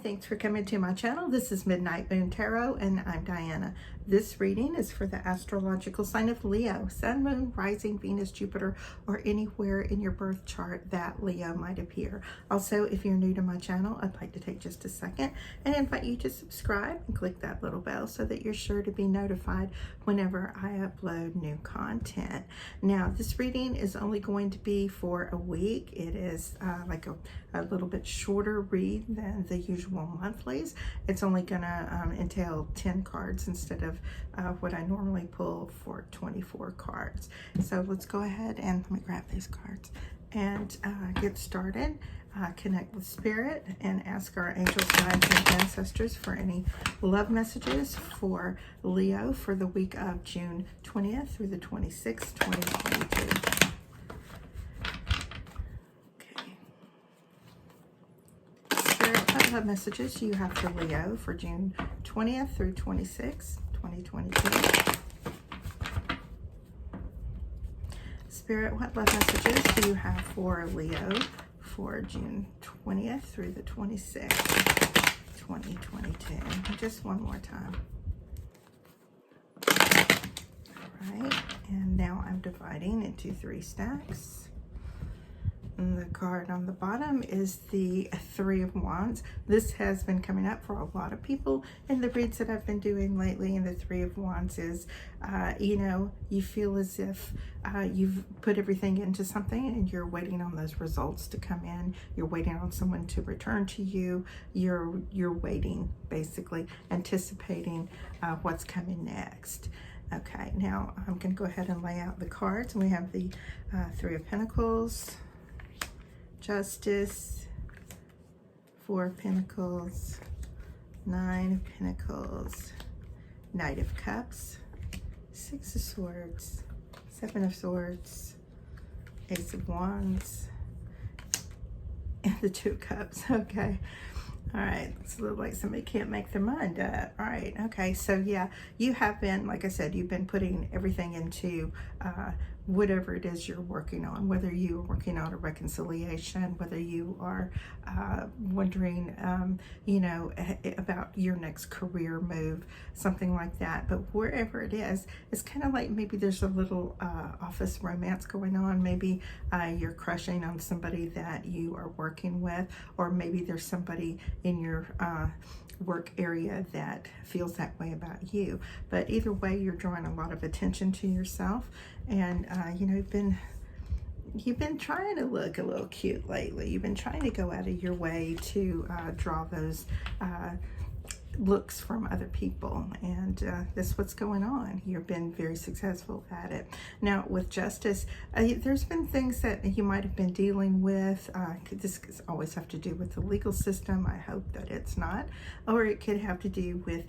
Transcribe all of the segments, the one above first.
thanks for coming to my channel. This is Midnight Moon Tarot and I'm Diana. This reading is for the astrological sign of Leo, Sun, Moon, Rising, Venus, Jupiter, or anywhere in your birth chart that Leo might appear. Also, if you're new to my channel, I'd like to take just a second and invite you to subscribe and click that little bell so that you're sure to be notified whenever I upload new content. Now, this reading is only going to be for a week. It is like a little bit shorter read than the usual monthlies. It's only gonna entail 10 cards instead of what I normally pull for 24 cards. So let's go ahead and let me grab these cards and get started. Connect with Spirit and ask our angels, guides, and ancestors for any love messages for Leo for the week of June 20th through the 26th, 2022. What love messages you have for Leo for June 20th through 26th, 2022? Spirit, what love messages do you have for Leo for June 20th through the 26th, 2022? Just one more time. All right, and now I'm dividing into 3 stacks. And the card on the bottom is the Three of Wands. This has been coming up for a lot of people in the reads that I've been doing lately. And the Three of Wands is, you feel as if you've put everything into something and you're waiting on those results to come in. You're waiting on someone to return to you. You're waiting, basically, anticipating what's coming next. Okay, now I'm going to go ahead and lay out the cards. We have the Three of Pentacles, Justice, Four of Pentacles, Nine of Pentacles, Knight of Cups, Six of Swords, Seven of Swords, Ace of Wands, and the Two of Cups. Okay. All right, it's a little like somebody can't make their mind up. All right, okay, so yeah, you have been, like I said, you've been putting everything into whatever it is you're working on, whether you are working on a reconciliation, whether you are wondering, about your next career move, something like that. But wherever it is, it's kind of like maybe there's a little office romance going on. Maybe you're crushing on somebody that you are working with, or maybe there's somebody in your work area that feels that way about you. But either way, you're drawing a lot of attention to yourself, and you've been trying to look a little cute lately. You've been trying to go out of your way to draw those looks from other people, and that's what's going on. You've been very successful at it. Now with Justice, there's been things that you might have been dealing with. This could always have to do with the legal system. I hope that it's not. Or it could have to do with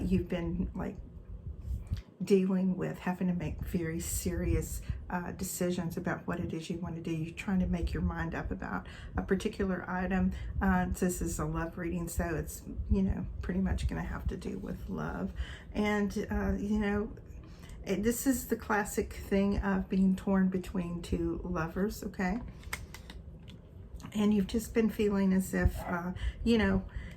you've been like dealing with having to make very serious decisions about what it is you want to do. You're trying to make your mind up about a particular item. This is a love reading, so it's, pretty much going to have to do with love. And, this is the classic thing of being torn between two lovers, okay? And you've just been feeling as if,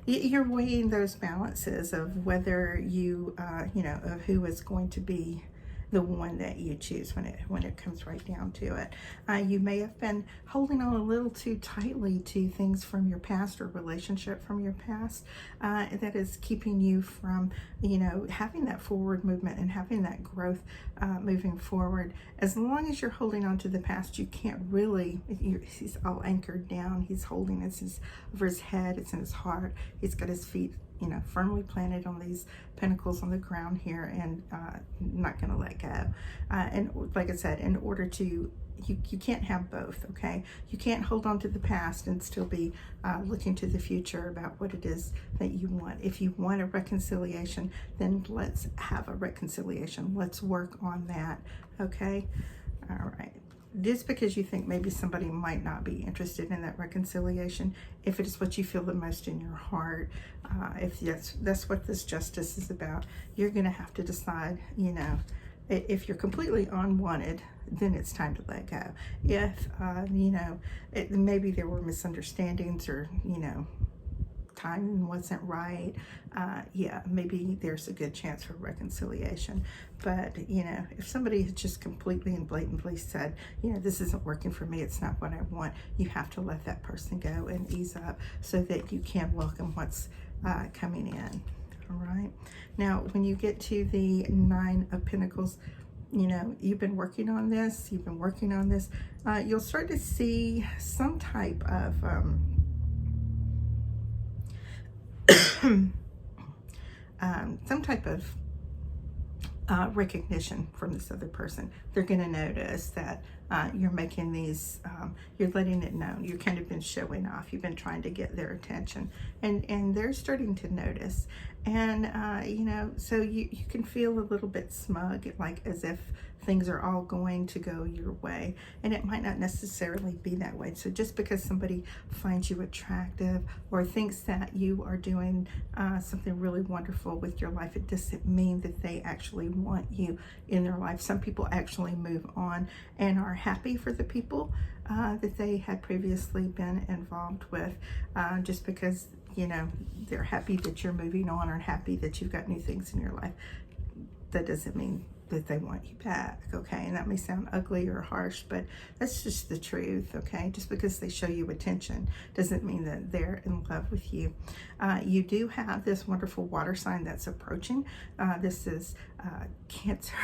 you're weighing those balances of whether you, of who is going to be the one that you choose when it comes right down to it. You may have been holding on a little too tightly to things from your past or relationship from your past that is keeping you from, having that forward movement and having that growth moving forward. As long as you're holding on to the past, you can't really, he's all anchored down. He's holding it over his head. It's in his heart. He's got his feet firmly planted on these pentacles on the ground here, and not going to let go. And like I said, in order to, you can't have both, okay? You can't hold on to the past and still be looking to the future about what it is that you want. If you want a reconciliation, then let's have a reconciliation. Let's work on that, okay? All right. Just because you think maybe somebody might not be interested in that reconciliation, if it is what you feel the most in your heart, if that's what this Justice is about, you're going to have to decide, if you're completely unwanted, then it's time to let go. If, maybe there were misunderstandings or, timing wasn't right, yeah, maybe there's a good chance for reconciliation. But, you know, if somebody has just completely and blatantly said, you know, this isn't working for me, it's not what I want, you have to let that person go and ease up so that you can welcome what's coming in. All right. Now, when you get to the Nine of Pentacles, you know, you've been working on this, you'll start to see some type of recognition from this other person. They're going to notice that you're making these, you're letting it known. You've kind of been showing off. You've been trying to get their attention, and they're starting to notice. And, you know, so you can feel a little bit smug, like as if things are all going to go your way, and it might not necessarily be that way. So just because somebody finds you attractive or thinks that you are doing something really wonderful with your life, it doesn't mean that they actually want you in their life. Some people actually move on and are happy for the people that they had previously been involved with, just because, you know, they're happy that you're moving on or happy that you've got new things in your life. That doesn't mean that they want you back, okay? And that may sound ugly or harsh, but that's just the truth, okay? Just because they show you attention doesn't mean that they're in love with you. You do have this wonderful water sign that's approaching. This is Cancer,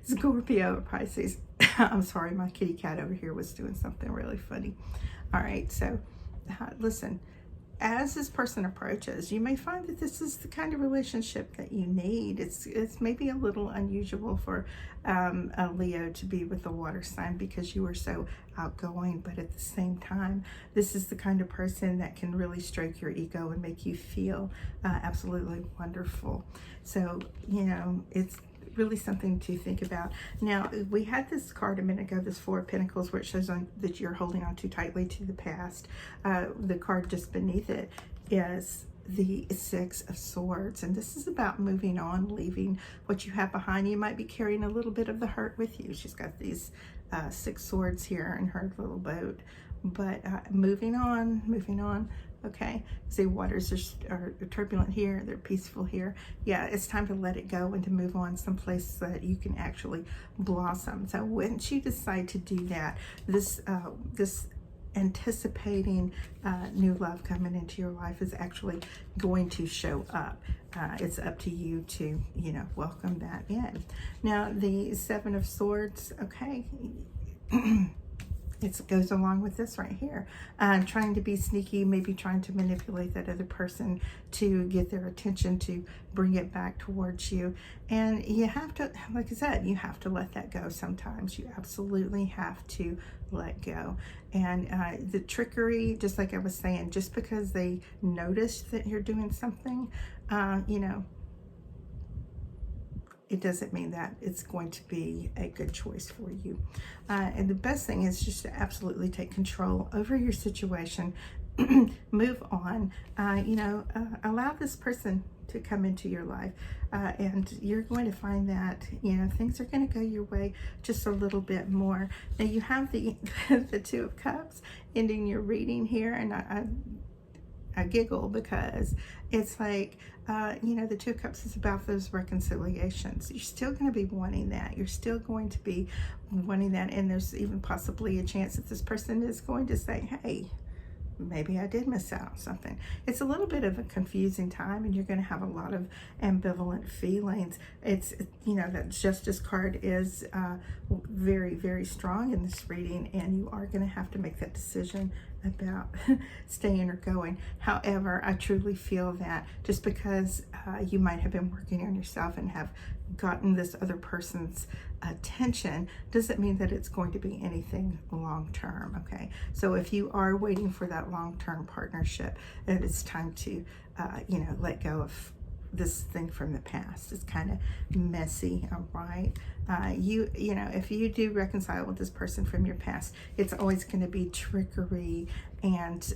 Scorpio, Pisces. I'm sorry, my kitty cat over here was doing something really funny. All right, so listen. As this person approaches, you may find that this is the kind of relationship that you need. It's maybe a little unusual for a Leo to be with a water sign because you are so outgoing, but at the same time, this is the kind of person that can really stroke your ego and make you feel absolutely wonderful. So, you know, it's really something to think about. Now, we had this card a minute ago, this Four of Pentacles, where it shows that you're holding on too tightly to the past. The card just beneath it is the Six of Swords, and this is about moving on, leaving what you have behind. You might be carrying a little bit of the hurt with you. She's got these 6 swords here in her little boat, but moving on. Okay, see, waters are turbulent here, they're peaceful here. Yeah, it's time to let it go and to move on someplace so that you can actually blossom. So once you decide to do that, this anticipating new love coming into your life is actually going to show up. It's up to you to, you know, welcome that in. Now, the Seven of Swords, okay, it goes along with this right here. Trying to be sneaky, maybe trying to manipulate that other person to get their attention, to bring it back towards you. And you have to, like I said, you have to let that go sometimes. You absolutely have to let go. And the trickery, just like I was saying, just because they notice that you're doing something, you know, it doesn't mean that it's going to be a good choice for you. And the best thing is just to absolutely take control over your situation, move on, you know, allow this person to come into your life, and you're going to find that, you know, things are going to go your way just a little bit more. Now, you have the the Two of Cups ending your reading here, and I giggle because it's like, you know, the Two of Cups is about those reconciliations. You're still going to be wanting that. You're still going to be wanting that. And there's even possibly a chance that this person is going to say, hey, maybe I did miss out on something. It's a little bit of a confusing time, and you're going to have a lot of ambivalent feelings. It's, you know, that Justice card is very, very strong in this reading, and you are going to have to make that decision about staying or going. However, I truly feel that just because you might have been working on yourself and have gotten this other person's attention doesn't mean that it's going to be anything long-term. Okay, so if you are waiting for that long-term partnership, then it's time to you know, let go of this thing from the past. It's kind of messy. All right, you know, if you do reconcile with this person from your past, it's always going to be trickery and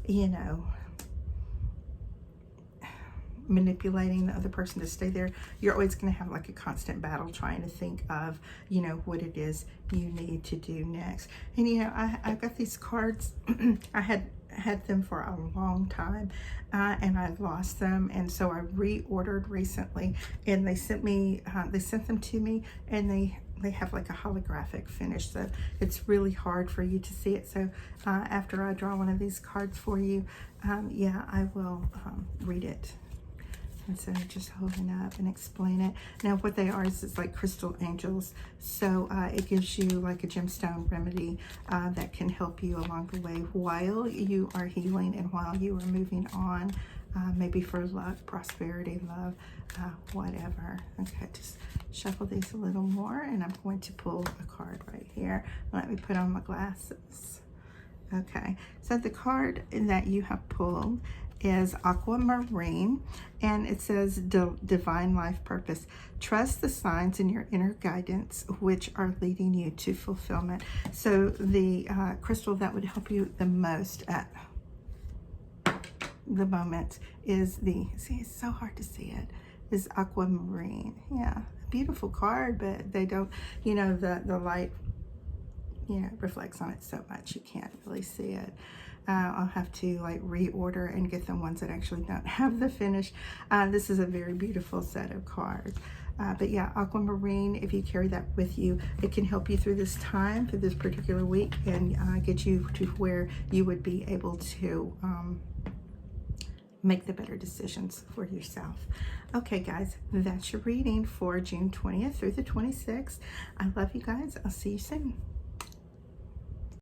you know, manipulating the other person to stay there. You're always going to have like a constant battle trying to think of, you know, what it is you need to do next. And you know, I've got these cards. I had had them for a long time, and I lost them, and so I reordered recently, and they sent them to me, and they have like a holographic finish, so it's really hard for you to see it. So after I draw one of these cards for you, yeah, I will read it instead of just holding up and explain it. Now what they are is it's like crystal angels, so it gives you like a gemstone remedy that can help you along the way while you are healing and while you are moving on, maybe for luck, prosperity, love, whatever. Okay, just shuffle these a little more, and I'm going to pull a card right here. Let me put on my glasses. Okay, so the card that you have pulled is aquamarine, and it says divine life purpose. Trust the signs in your inner guidance which are leading you to fulfillment. So the crystal that would help you the most at the moment is see, it's so hard to see it, is aquamarine. Yeah, beautiful card, but they don't, you know, the light, you know, reflects on it so much you can't really see it. I'll have to like reorder and get the ones that actually don't have the finish. This is a very beautiful set of cards. But yeah, aquamarine, if you carry that with you, it can help you through this time, through this particular week, and get you to where you would be able to make the better decisions for yourself. Okay, guys, that's your reading for June 20th through the 26th. I love you guys. I'll see you soon.